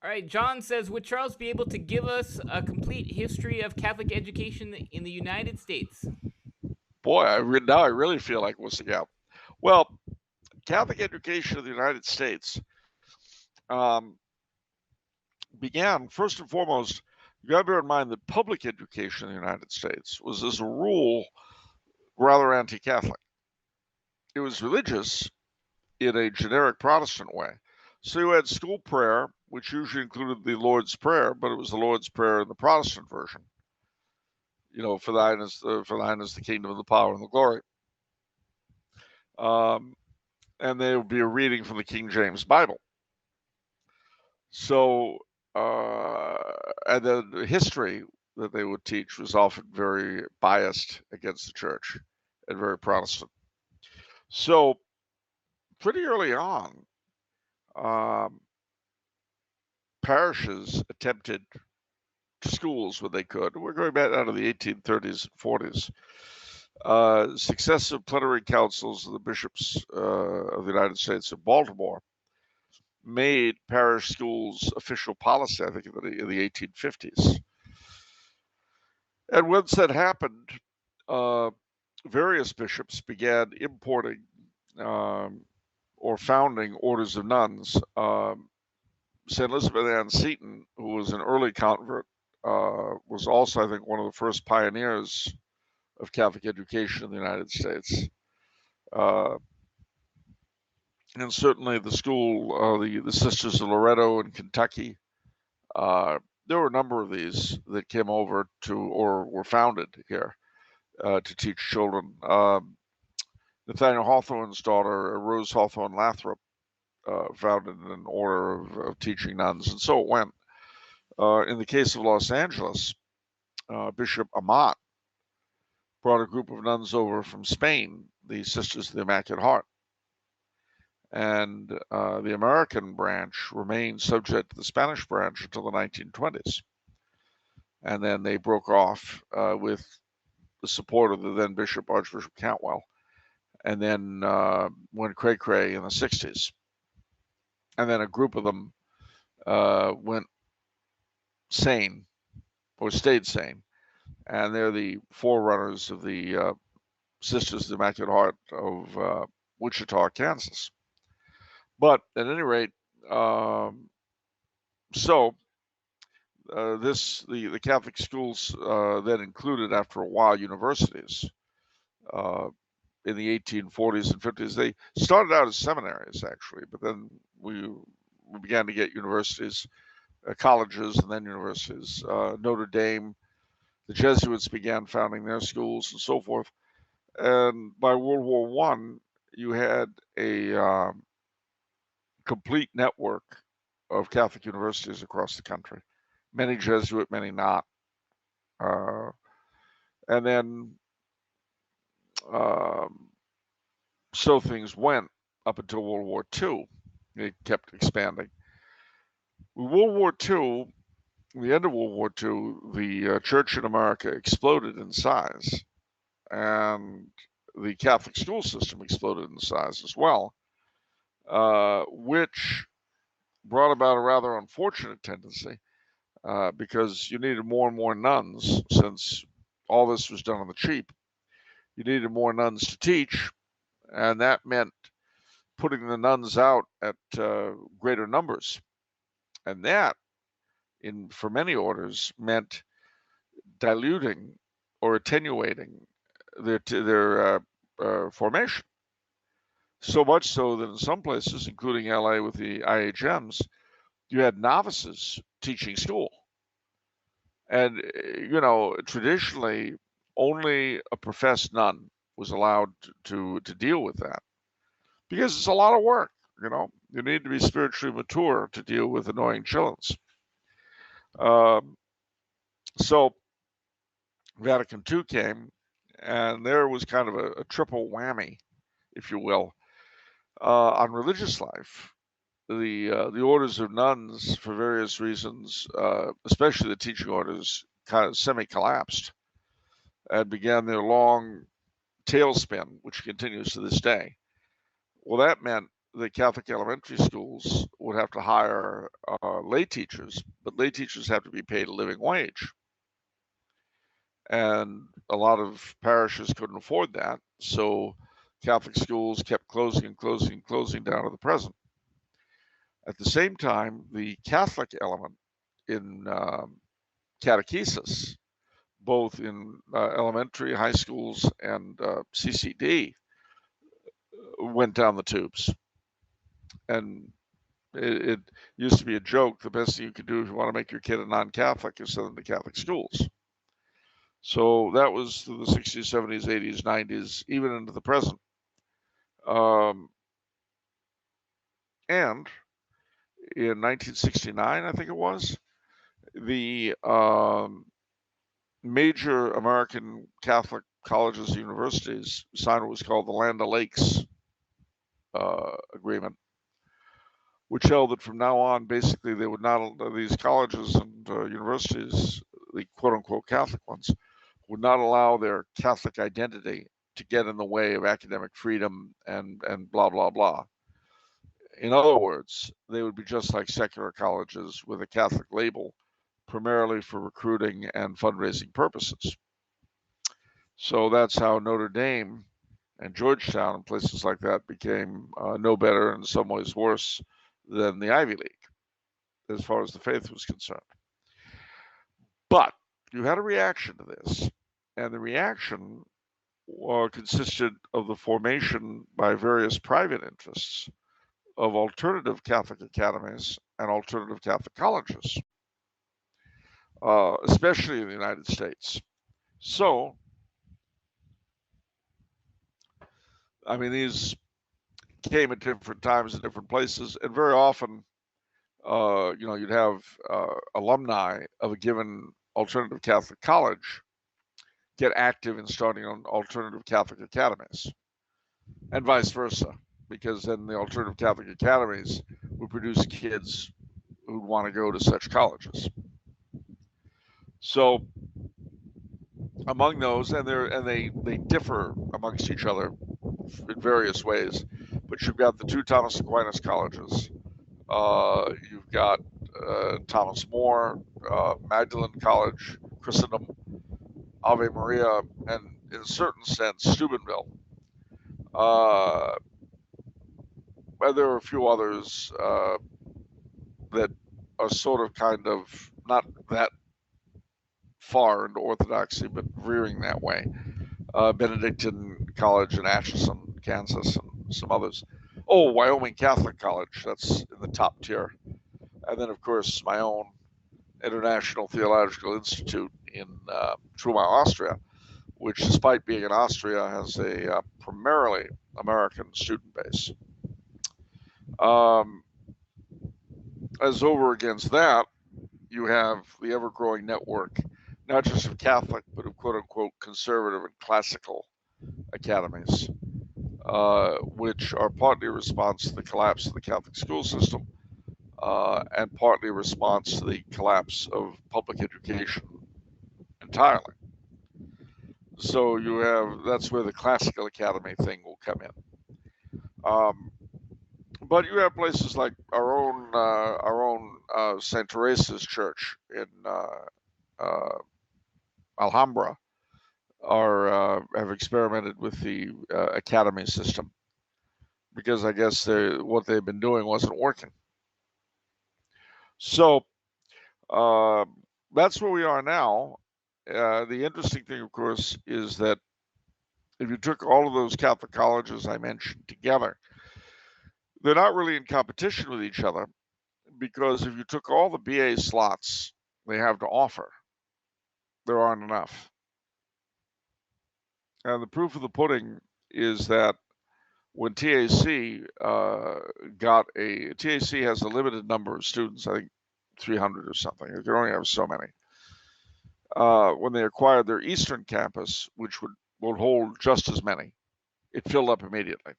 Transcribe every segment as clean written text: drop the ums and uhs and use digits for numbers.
All right, John says, would Charles be able to give us a complete history of Catholic education in the United States? Boy, now I really feel like listening out. Well, Catholic education in the United States um, began, first and foremost, you got to bear in mind that public education in the United States was, as a rule, rather anti Catholic. It was religious in a generic Protestant way. So you had school prayer, which usually included the Lord's Prayer, but it was the Lord's Prayer in the Protestant version. For thine is the kingdom, and the power, and the glory. Um, and there would be a reading from the King James Bible. So, and then the history that they would teach was often very biased against the church and very Protestant. So, pretty early on, um, parishes attempted schools when they could. We're going back out of the 1830s and 40s. Successive plenary councils of the bishops of the United States in Baltimore made parish schools official policy, I think, in the 1850s. And once that happened, uh, various bishops began importing or founding orders of nuns. St. Elizabeth Ann Seton, who was an early convert, was also, I think, one of the first pioneers of Catholic education in the United States. Uh, and certainly the school, the Sisters of Loretto in Kentucky, there were a number of these that came over to or were founded here to teach children. Nathaniel Hawthorne's daughter, Rose Hawthorne Lathrop, founded an order of teaching nuns, and so it went. In the case of Los Angeles, Bishop Amat brought a group of nuns over from Spain, the Sisters of the Immaculate Heart. And the American branch remained subject to the Spanish branch until the 1920s. And then they broke off with the support of the then Bishop, Archbishop Cantwell, and then went cray-cray in the 60s. And then a group of them went sane, or stayed sane. And they're the forerunners of the Sisters of the Immaculate Heart of Wichita, Kansas. But at any rate, so the Catholic schools then included, after a while, universities. In the 1840s and 50s, they started out as seminaries, actually, but then we began to get universities, colleges, and then universities. Notre Dame, the Jesuits began founding their schools, and so forth. And by World War One, you had a complete network of Catholic universities across the country. Many Jesuit, many not. Uh, and then um, so things went up until World War II. It kept expanding. With World War II, the end of World War II, the church in America exploded in size, and the Catholic school system exploded in size as well, which brought about a rather unfortunate tendency because you needed more and more nuns since all this was done on the cheap. You needed more nuns to teach, and that meant putting the nuns out at greater numbers. And that, for many orders, meant diluting or attenuating their formation. So much so that in some places, including LA with the IHMs, you had novices teaching school. And, traditionally, only a professed nun was allowed to deal with that because it's a lot of work. You need to be spiritually mature to deal with annoying chillins. Um, so Vatican II came, and there was kind of a triple whammy, if you will, on religious life. The orders of nuns, for various reasons, especially the teaching orders, kind of semi-collapsed and began their long tailspin, which continues to this day. Well, that meant the Catholic elementary schools would have to hire lay teachers, but lay teachers have to be paid a living wage. And a lot of parishes couldn't afford that, so Catholic schools kept closing and closing and closing down to the present. At the same time, the Catholic element in catechesis, both in elementary, high schools, and CCD, went down the tubes. And it used to be a joke. The best thing you could do if you want to make your kid a non-Catholic is send them to Catholic schools. So that was through the 60s, 70s, 80s, 90s, even into the present. And in 1969, I think it was, the major American Catholic colleges and universities signed what was called the Land O'Lakes Agreement, which held that from now on, basically, they would not, these colleges and universities, the quote unquote Catholic ones, would not allow their Catholic identity to get in the way of academic freedom and blah, blah, blah. In other words, they would be just like secular colleges with a Catholic label, primarily for recruiting and fundraising purposes. So that's how Notre Dame and Georgetown and places like that became no better, in some ways worse, than the Ivy League, as far as the faith was concerned. But you had a reaction to this, and the reaction consisted of the formation by various private interests of alternative Catholic academies and alternative Catholic colleges, especially in the United States. So, I mean, these came at different times in different places, and very often, you'd have alumni of a given alternative Catholic college get active in starting on alternative Catholic academies, and vice versa, because then the alternative Catholic academies would produce kids who want to go to such colleges. So among those, and they differ amongst each other in various ways, but you've got the two Thomas Aquinas colleges. You've got Thomas More, Magdalen College, Christendom, Ave Maria, and in a certain sense, Steubenville. And there are a few others that are sort of kind of not that far into orthodoxy, but veering that way. Benedictine College in Atchison, Kansas, and some others. Oh, Wyoming Catholic College, that's in the top tier. And then, of course, my own International Theological Institute in Trumau, Austria, which, despite being in Austria, has a primarily American student base. As over against that, you have the ever-growing network, not just of Catholic, but of quote-unquote conservative and classical academies, which are partly a response to the collapse of the Catholic school system, and partly a response to the collapse of public education entirely. So you have, that's where the classical academy thing will come in. But you have places like our own St. Teresa's Church in Alhambra have experimented with the academy system, because I guess what they've been doing wasn't working. So that's where we are now. The interesting thing, of course, is that if you took all of those Catholic colleges I mentioned together, they're not really in competition with each other, because if you took all the BA slots they have to offer, there aren't enough. And the proof of the pudding is that when TAC TAC has a limited number of students, I think 300 or something. They can only have so many. When they acquired their Eastern campus, which would hold just as many, it filled up immediately.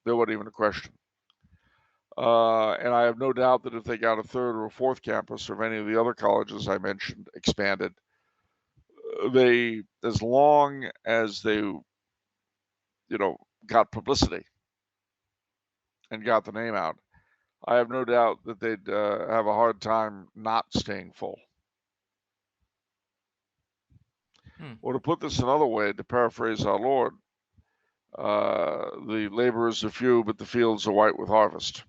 There wasn't even a question. And I have no doubt that if they got a third or a fourth campus, or if any of the other colleges I mentioned expanded, as long as they, got publicity, and got the name out, I have no doubt that they'd have a hard time not staying full. Or to put this another way, to paraphrase our Lord, the laborers are few, but the fields are white with harvest.